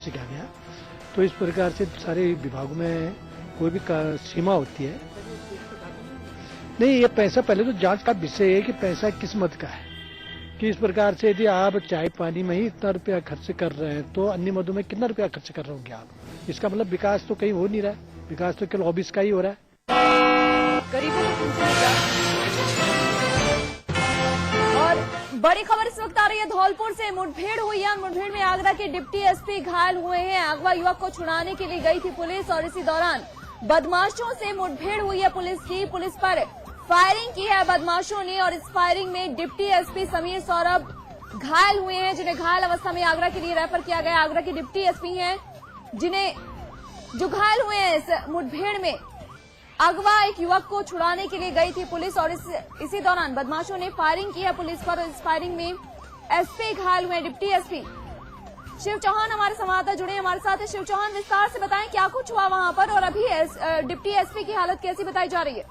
से किया गया। तो इस प्रकार से सारे विभागों में कोई भी सीमा होती है। नहीं, ये पैसा पहले तो जांच का विषय है कि पैसा किस मत का है, कि इस प्रकार से यदि आप चाय पानी में ही इतना रुपया खर्च कर रहे हैं तो अन्य मदों में कितना रुपया खर्च कर रहे होंगे आप। इसका मतलब विकास तो कहीं हो नहीं रहा है, विकास तो केवल ऑफिस का ही हो रहा है। और बड़ी खबर इस वक्त आ रही है धौलपुर से। मुठभेड़ हुई है, मुठभेड़ में आगरा के डिप्टी एसपी घायल हुए हैं। अगवा युवक को छुड़ाने के लिए गई थी पुलिस और इसी दौरान बदमाशों से मुठभेड़ हुई है। पुलिस पर फायरिंग की है बदमाशों ने और इस फायरिंग में डिप्टी एसपी समीर सौरभ घायल हुए हैं, जिन्हें घायल अवस्था में आगरा के लिए रेफर किया गया। आगरा के डिप्टी एसपी हैं जो घायल हुए हैं इस मुठभेड़ में। अगवा एक युवक को छुड़ाने के लिए गई थी पुलिस और इसी दौरान बदमाशों ने फायरिंग की है पुलिस पर। इस फायरिंग में एसपी घायल हुए, डिप्टी एसपी। शिव चौहान हमारे संवाददाता जुड़े हमारे साथ। शिव चौहान, विस्तार से बताएं क्या कुछ हुआ वहां पर और अभी डिप्टी एसपी की हालत कैसी बताई जा रही है?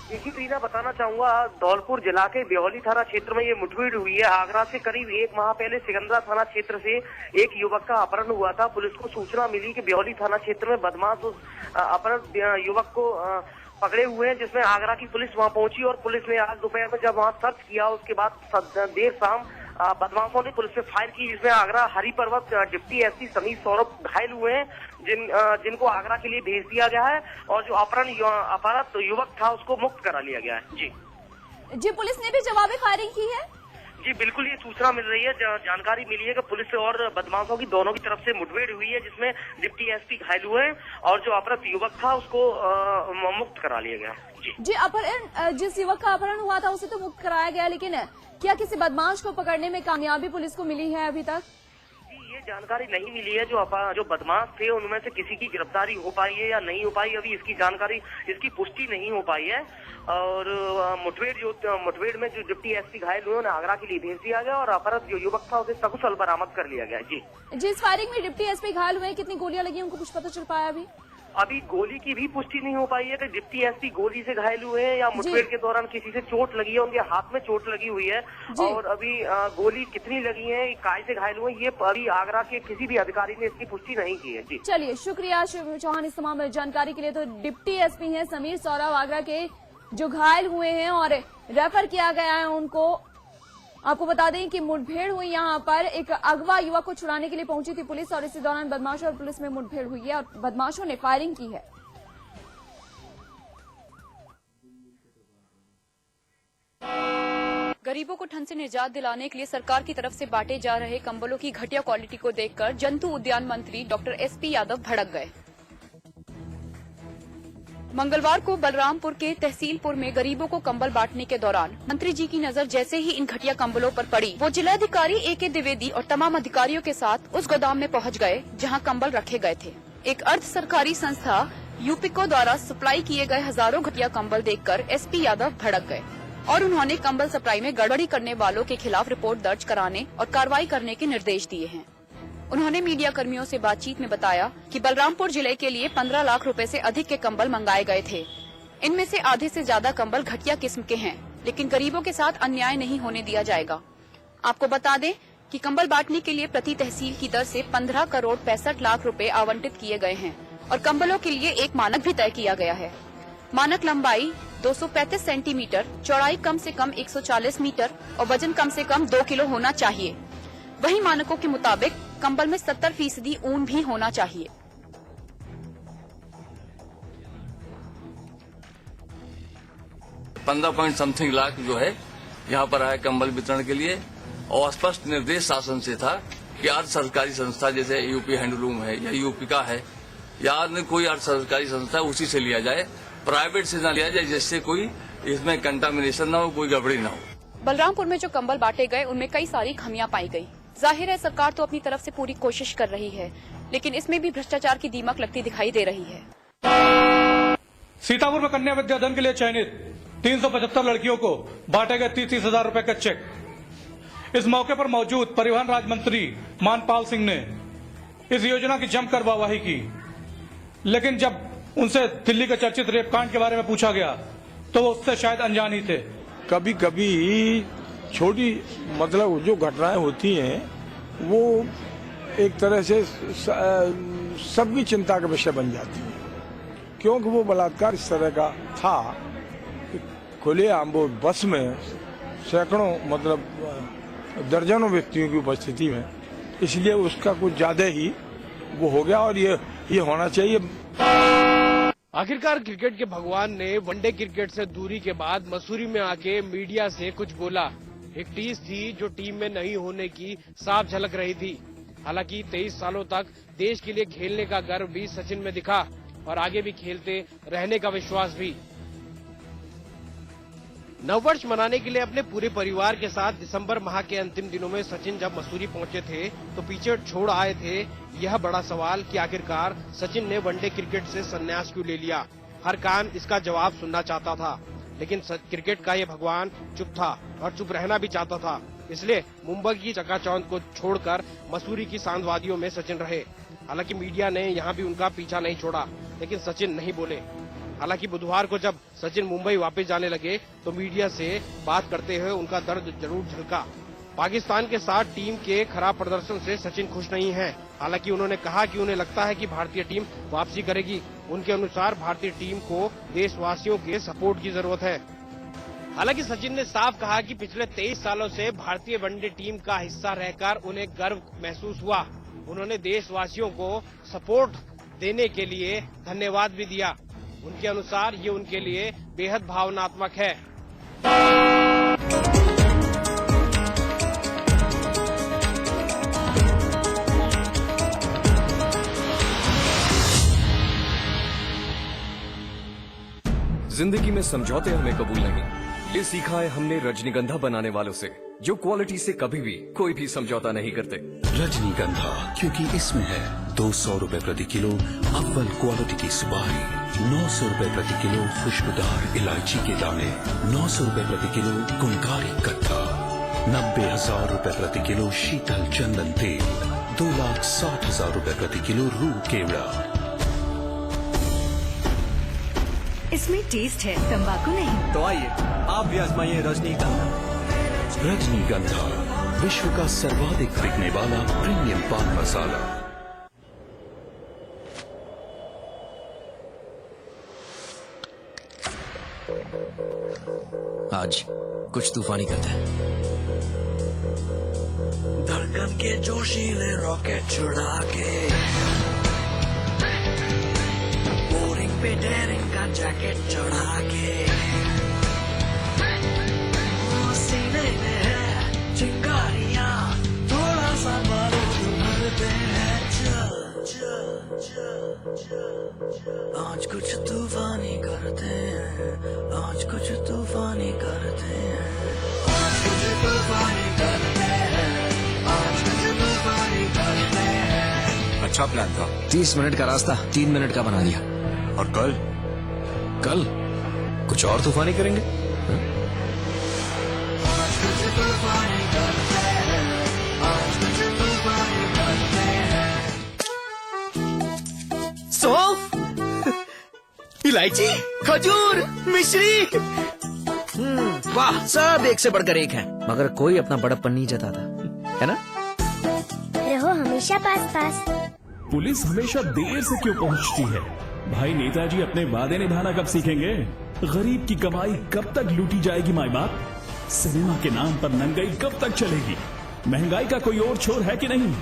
देखिए टीना, बताना चाहूंगा धौलपुर जिला के ब्योहली थाना क्षेत्र में ये मुठभेड़ हुई है। आगरा से करीब 1 माह पहले सिकंदरा थाना क्षेत्र से एक युवक का अपहरण हुआ था। पुलिस को सूचना मिली कि ब्योहली थाना क्षेत्र में बदमाश उस अपहरण युवक को पकड़े हुए हैं, जिसमें आगरा की पुलिस वहां पहुंची और पुलिस ने आज दोपहर में जब वहां सर्च किया उसके बाद देर शाम बदमाशों ने पुलिस पे फायर की, जिसमें आगरा हरी पर्वत डिप्टी एसपी समीर सौरभ घायल हुए हैं, जिनको आगरा के लिए भेज दिया गया है और जो अपहृत युवक था उसको मुक्त करा लिया गया है। जी, पुलिस ने भी जवाबी फायरिंग की है? जी बिल्कुल, ये सूचना मिल रही है, जानकारी मिली है कि पुलिस और बदमाशों की दोनों की तरफ से मुठभेड़ हुई है, जिसमें डिप्टी एसपी घायल हुए और जो अपहृत युवक था उसको मुक्त करा लिया गया। जी, अपहरण जिस युवक का अपहरण हुआ था उसे तो मुक्त कराया गया, लेकिन क्या किसी बदमाश को पकड़ने में कामयाबी पुलिस को मिली है अभी तक? ये जानकारी नहीं मिली है। जो बदमाश थे उनमें से किसी की गिरफ्तारी हो पाई है या नहीं हो पाई, अभी इसकी पुष्टि नहीं हो पाई है। और मुठभेड़ में जो डिप्टी एसपी घायल हुए उन्हें आगरा के लिए भेज दिया गया और अपहृत जो युवक था उसे सकुशल बरामद कर लिया गया। जी, इस फायरिंग में डिप्टी एसपी घायल हुए, कितनी गोलियां लगी उनको कुछ पता चल पाया? अभी गोली की भी पुष्टि नहीं हो पाई है कि डिप्टी एसपी गोली से घायल हुए हैं या मुठभेड़ के दौरान किसी से चोट लगी है, उनके हाथ में चोट लगी हुई है। और अभी गोली कितनी लगी है, काय से घायल हुए, ये अभी आगरा के किसी भी अधिकारी ने इसकी पुष्टि नहीं की है। जी, चलिए, शुक्रिया शिव चौहान इस तमाम जानकारी के लिए। तो डिप्टी एसपी हैं समीर सौरभ आगरा के, जो घायल हुए हैं और रेफर किया गया है उनको। आपको बता दें कि मुठभेड़ हुई यहाँ पर, एक अगवा युवक को छुड़ाने के लिए पहुंची थी पुलिस और इसी दौरान बदमाशों और पुलिस में मुठभेड़ हुई है और बदमाशों ने फायरिंग की है। गरीबों को ठंड से निजात दिलाने के लिए सरकार की तरफ से बांटे जा रहे कंबलों की घटिया क्वालिटी को देखकर जंतु उद्यान मंत्री डॉक्टर एसपी यादव भड़क गए। मंगलवार को बलरामपुर के तहसीलपुर में गरीबों को कंबल बांटने के दौरान मंत्री जी की नजर जैसे ही इन घटिया कंबलों पर पड़ी, वो जिलाधिकारी ए.के. द्विवेदी और तमाम अधिकारियों के साथ उस गोदाम में पहुंच गए जहां कंबल रखे गए थे। एक अर्ध सरकारी संस्था यूपीको द्वारा सप्लाई किए गए हजारों घटिया कंबल देखकर एसपी यादव भड़क गए और उन्होंने कंबल सप्लाई में गड़बड़ी करने वालों के खिलाफ रिपोर्ट दर्ज कराने और कार्रवाई करने के निर्देश दिए हैं। उन्होंने मीडिया कर्मियों से बातचीत में बताया कि बलरामपुर जिले के लिए 15 लाख रुपए से अधिक के कंबल मंगाए गए थे। इनमें से आधे से ज्यादा कंबल घटिया किस्म के हैं, लेकिन गरीबों के साथ अन्याय नहीं होने दिया जाएगा। आपको बता दें कि कंबल बांटने के लिए प्रति तहसील की दर से 15 करोड़ 65 लाख रुपए आवंटित किए गए हैं और कंबलों के लिए एक मानक भी तय किया गया है। मानक लंबाई 235 सेंटीमीटर, चौड़ाई कम से कम 140 मीटर और वजन कम से कम 2 किलो होना चाहिए। वहीं मानकों के मुताबिक कंबल में 70% ऊन भी होना चाहिए। $15 लाख जो है यहाँ पर आया कंबल वितरण के लिए और स्पष्ट निर्देश शासन से था कि अर्ध सरकारी संस्था जैसे यूपी हैंडलूम है या यूपी का है या अन्य कोई अर्ध सरकारी संस्था उसी से लिया जाए, प्राइवेट से न लिया जाए, जिससे कोई इसमें कंटामिनेशन न हो, कोई गड़बड़ी न हो। बलरामपुर में जो कंबल बांटे गए उनमें कई सारी खामियां पाई गई। जाहिर है सरकार तो अपनी तरफ से पूरी कोशिश कर रही है, लेकिन इसमें भी भ्रष्टाचार की दीमक लगती दिखाई दे रही है। सीतापुर में कन्या विद्याधन के लिए चयनित 375 लड़कियों को बांटे गए 30-30 हजार रुपए का चेक। इस मौके पर मौजूद परिवहन राज्य मंत्री मानपाल सिंह ने इस योजना की जमकर वाहवाही की, लेकिन जब उनसे दिल्ली के चर्चित रेप कांड के बारे में पूछा गया तो वो उससे शायद अनजान ही थे। कभी कभी छोटी मतलब जो घटनाएं होती हैं वो एक तरह से सबकी चिंता का विषय बन जाती है, क्योंकि वो बलात्कार इस तरह का था कि खुलेआम वो बस में सैकड़ों मतलब दर्जनों व्यक्तियों की उपस्थिति में, इसलिए उसका कुछ ज्यादा ही वो हो गया और ये होना चाहिए। आखिरकार क्रिकेट के भगवान ने वनडे क्रिकेट से दूरी के बाद मसूरी में आके मीडिया से कुछ बोला। एक टीस थी जो टीम में नहीं होने की साफ झलक रही थी। हालांकि 23 सालों तक देश के लिए खेलने का गर्व भी सचिन में दिखा और आगे भी खेलते रहने का विश्वास भी। नववर्ष मनाने के लिए अपने पूरे परिवार के साथ दिसंबर माह के अंतिम दिनों में सचिन जब मसूरी पहुंचे थे तो पीछे छोड़ आए थे यह बड़ा सवाल कि आखिरकार सचिन ने वनडे क्रिकेट से संन्यास क्यों ले लिया। हर कान इसका जवाब सुनना चाहता था, लेकिन क्रिकेट का ये भगवान चुप था और चुप रहना भी चाहता था। इसलिए मुंबई की चकाचौंध को छोड़कर मसूरी की सांड वादियों में सचिन रहे। हालांकि मीडिया ने यहाँ भी उनका पीछा नहीं छोड़ा, लेकिन सचिन नहीं बोले। हालांकि बुधवार को जब सचिन मुंबई वापस जाने लगे तो मीडिया से बात करते हुए उनका दर्द जरूर झलका। पाकिस्तान के साथ टीम के खराब प्रदर्शन से सचिन खुश नहीं हैं। हालांकि उन्होंने कहा कि उन्हें लगता है कि भारतीय टीम वापसी करेगी। उनके अनुसार भारतीय टीम को देशवासियों के सपोर्ट की जरूरत है। हालांकि सचिन ने साफ कहा कि पिछले 23 सालों से भारतीय वनडे टीम का हिस्सा रहकर उन्हें गर्व महसूस हुआ। उन्होंने देशवासियों को सपोर्ट देने के लिए धन्यवाद भी दिया। उनके अनुसार ये उनके लिए बेहद भावनात्मक है। जिंदगी में समझौते हमें कबूल नहीं, ये सीखा है हमने रजनीगंधा बनाने वालों से, जो क्वालिटी से कभी भी कोई भी समझौता नहीं करते। रजनीगंधा, क्योंकि इसमें है 200 रुपए प्रति किलो अव्वल क्वालिटी की सुपारी, 900 रुपए प्रति किलो खुशबूदार इलायची के दाने, 900 रुपए प्रति किलो गुणकारी कट्टा, 90,000 रुपए प्रति किलो शीतल चंदन तेल, 2,60,000 रुपए प्रति किलो रूह केवड़ा। इसमें टेस्ट है, तंबाकू नहीं। तो आइए आप भी आजमाइए रजनीगंधा। रजनीगंधा, विश्व का सर्वाधिक बिकने वाला प्रीमियम पान मसाला। आज कुछ तूफानी करते हैं। धड़कन के जोशीले रॉकेट छुड़ा के, बोरिंग पे डेरिंग का जैकेट चढ़ा के, सीने में है चिंगारियां, थोड़ा सा बारूद भरते हैं। चल चल चल चल, आज कुछ तूफानी करते हैं, आज कुछ तूफानी करते हैं, आज कुछ तूफानी करते हैं, आज कुछ तूफानी करते हैं। अच्छा प्लान था। 30 मिनट का रास्ता 3 मिनट का बना दिया। और कल कुछ और तूफानी करेंगे। आज कुछ तूफानी करते हैं, आज कुछ तूफानी करते हैं। इलायची, खजूर, मिश्री, वाह, सब एक से बढ़कर एक हैं। मगर कोई अपना बड़प्पन नहीं जताता, है ना? रहो हमेशा पास पास। पुलिस हमेशा देर से क्यों पहुंचती है? भाई नेताजी अपने वादे निभाना कब सीखेंगे? गरीब की कमाई कब तक लूटी जाएगी माई बाप? सिनेमा के नाम पर नंगाई कब तक चलेगी? महंगाई का कोई और छोर है कि नहीं?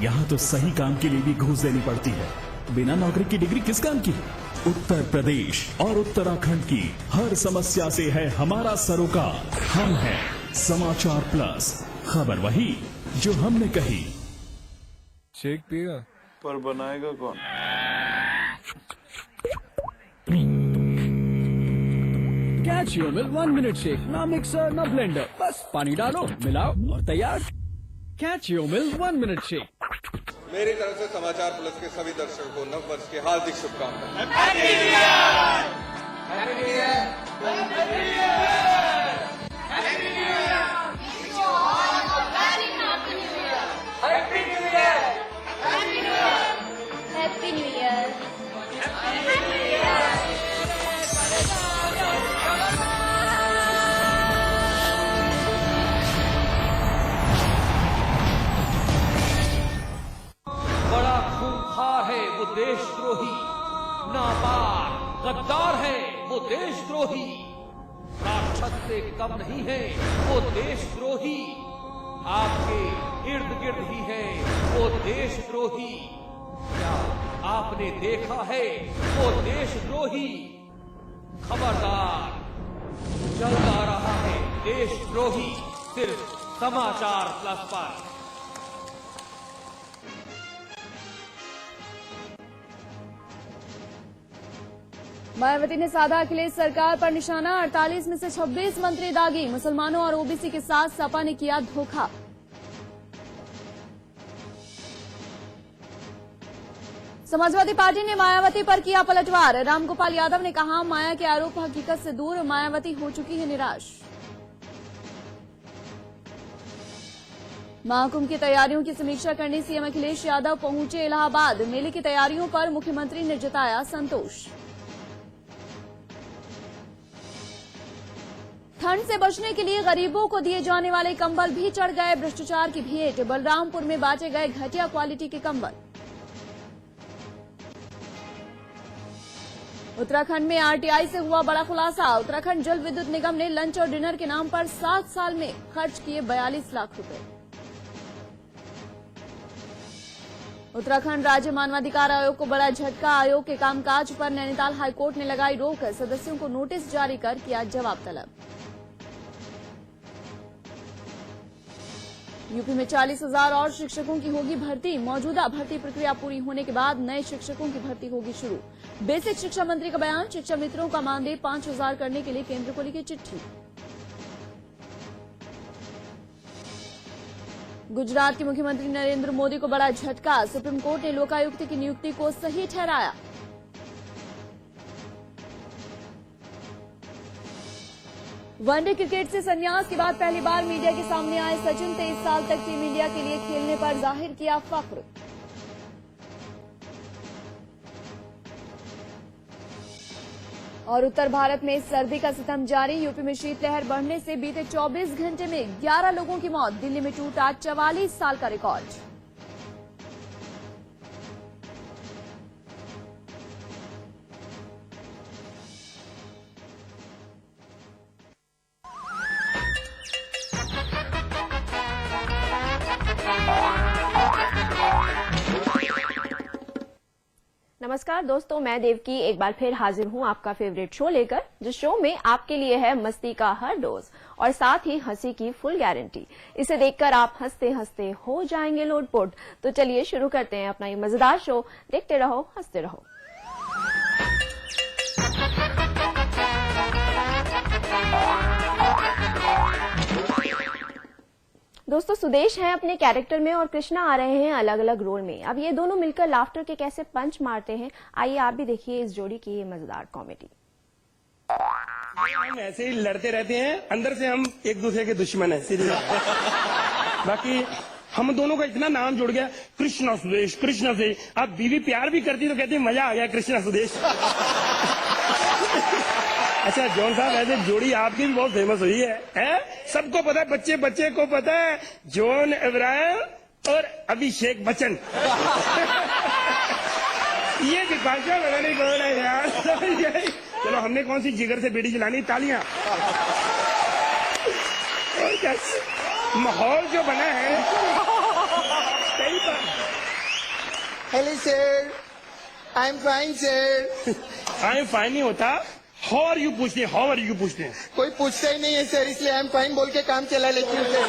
यहाँ तो सही काम के लिए भी घूस देनी पड़ती है। बिना नौकरी की डिग्री किस काम की? उत्तर प्रदेश और उत्तराखंड की हर समस्या से है हमारा सरोकार। हम हैं समाचार प्लस, खबर वही जो हमने कही। शेक पिएगा पर बनाएगा कौन? Catch your milk 1 minute shake, ना मिक्सर ना ब्लेंडर, बस पानी डालो, मिलाओ और तैयार। Catch your milk 1 minute shake. मेरी तरफ से समाचार प्लस के सभी दर्शकों को नव वर्ष की हार्दिक शुभकामनाएं। Happy new year. देशद्रोही, नापाक गद्दार है वो देशद्रोही, राक्षस से कम नहीं है वो देशद्रोही, आपके इर्द गिर्द ही है वो देशद्रोही। क्या आपने देखा है वो देशद्रोही? खबरदार, चलता रहा है देशद्रोही सिर्फ समाचार प्लस पर। मायावती ने साधा अखिलेश सरकार पर निशाना, 48 में से 26 मंत्री दागी, मुसलमानों और ओबीसी के साथ सपा ने किया धोखा। समाजवादी पार्टी ने मायावती पर किया पलटवार, रामगोपाल यादव ने कहा माया के आरोप हकीकत से दूर, मायावती हो चुकी है निराश। महाकुंभ की तैयारियों की समीक्षा करने सीएम अखिलेश यादव पहुंचे इलाहाबाद, मेले की तैयारियों पर मुख्यमंत्री ने जताया संतोष। ठंड से बचने के लिए गरीबों को दिए जाने वाले कंबल भी चढ़ गए भ्रष्टाचार की भेंट, बलरामपुर में बांटे गए घटिया क्वालिटी के कंबल। उत्तराखंड में आरटीआई से हुआ बड़ा खुलासा, उत्तराखंड जल विद्युत निगम ने लंच और डिनर के नाम पर 7 साल में खर्च किए 42 लाख रुपए। उत्तराखंड राज्य मानवाधिकार आयोग को बड़ा झटका, आयोग के कामकाज पर नैनीताल हाईकोर्ट ने लगाई रोक, सदस्यों को नोटिस जारी कर किया जवाब तलब। यूपी में 40,000 और शिक्षकों की होगी भर्ती, मौजूदा भर्ती प्रक्रिया पूरी होने के बाद नए शिक्षकों की भर्ती होगी शुरू। बेसिक शिक्षा मंत्री का बयान, शिक्षा मित्रों का मानदेय 5,000 करने के लिए केंद्र को लिखी चिट्ठी। गुजरात के मुख्यमंत्री नरेंद्र मोदी को बड़ा झटका, सुप्रीम कोर्ट ने लोकायुक्त की नियुक्ति को सही ठहराया। वनडे क्रिकेट से संन्यास के बाद पहली बार मीडिया के सामने आए सचिन, 23 साल तक टीम इंडिया के लिए खेलने पर जाहिर किया फख्र। और उत्तर भारत में सर्दी का सितम जारी, यूपी में शीतलहर बढ़ने से बीते 24 घंटे में 11 लोगों की मौत, दिल्ली में टूटा 44 साल का रिकॉर्ड। नमस्कार दोस्तों, मैं देवकी एक बार फिर हाजिर हूं आपका फेवरेट शो लेकर, जिस शो में आपके लिए है मस्ती का हर डोज और साथ ही हंसी की फुल गारंटी। इसे देखकर आप हंसते हंसते हो जाएंगे लोटपोट। तो चलिए शुरू करते हैं अपना ये मजेदार शो। देखते रहो, हंसते रहो। दोस्तों, सुदेश हैं अपने कैरेक्टर में और कृष्णा आ रहे हैं अलग अलग रोल में। अब ये दोनों मिलकर लाफ्टर के कैसे पंच मारते हैं, आइए आप भी देखिए इस जोड़ी की ये मजेदार कॉमेडी। हम ऐसे ही लड़ते रहते हैं, अंदर से हम एक दूसरे के दुश्मन हैं सीधे। बाकी हम दोनों का इतना नाम जुड़ गया, कृष्णा सुदेश, कृष्णा से। अब बीवी प्यार भी करती तो कहती मजा आ गया कृष्णा सुदेश। अच्छा जॉन साहब, ऐसे जोड़ी आपकी भी बहुत फेमस हुई है? सबको पता है, बच्चे बच्चे को पता है, जॉन इब्राहिम और अभिषेक बच्चन। ये दिपाशा पता नहीं कौन है यार। चलो हमने कौन सी जिगर से बेड़ी चलानी, तालियां। और क्या माहौल जो बना है सही बात। Hello sir, I am fine sir. I am fine नहीं होता, हाउ आर यू पूछते हैं, हाउ आर यू पूछते हैं। कोई पूछता ही नहीं है सर, इसलिए आई एम फाइन बोल के काम चला लेती हूँ सर।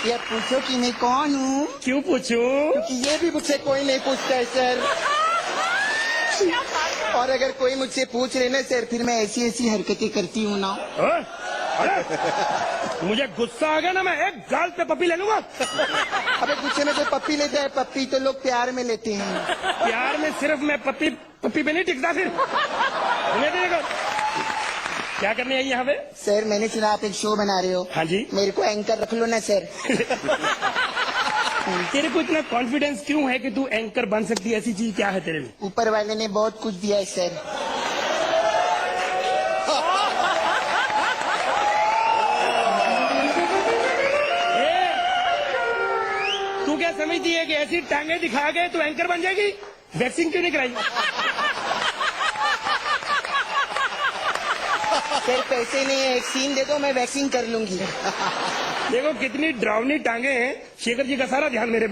ये पूछो कि मैं कौन हूँ। क्यों पूछूं? क्योंकि ये भी मुझसे कोई नहीं पूछता है सर। और अगर कोई मुझसे पूछ रहे ना सर, फिर मैं ऐसी ऐसी हरकतें करती हूँ ना। मुझे गुस्सा आ गया ना, मैं एक गाल पे पप्पी ले लूंगा। अबे गुस्से में तो पप्पी लेता है, पप्पी तो लोग प्यार में लेते हैं। प्यार में सिर्फ मैं पप्पी पे नहीं टिकता। फिर क्या करने आई यहाँ पे? सर मैंने सुना आप एक शो बना रहे हो। हाँ जी। मेरे को एंकर रख लो ना सर। तेरे को इतना कॉन्फिडेंस क्यों है कि तू एंकर बन सकती है? ऐसी चीज क्या है तेरे में? ऊपर वाले ने बहुत कुछ दिया है सर। तू क्या समझती है कि ऐसी टांगे दिखा के तो एंकर बन जाएगी, वैक्सीन क्यों नहीं कराई? सर पैसे नहीं है, एक सीन दे दो मैं वैक्सीन कर लूंगी। देखो कितनी डरावनी टांगे हैं, शेखर जी का सारा ध्यान मेरे पे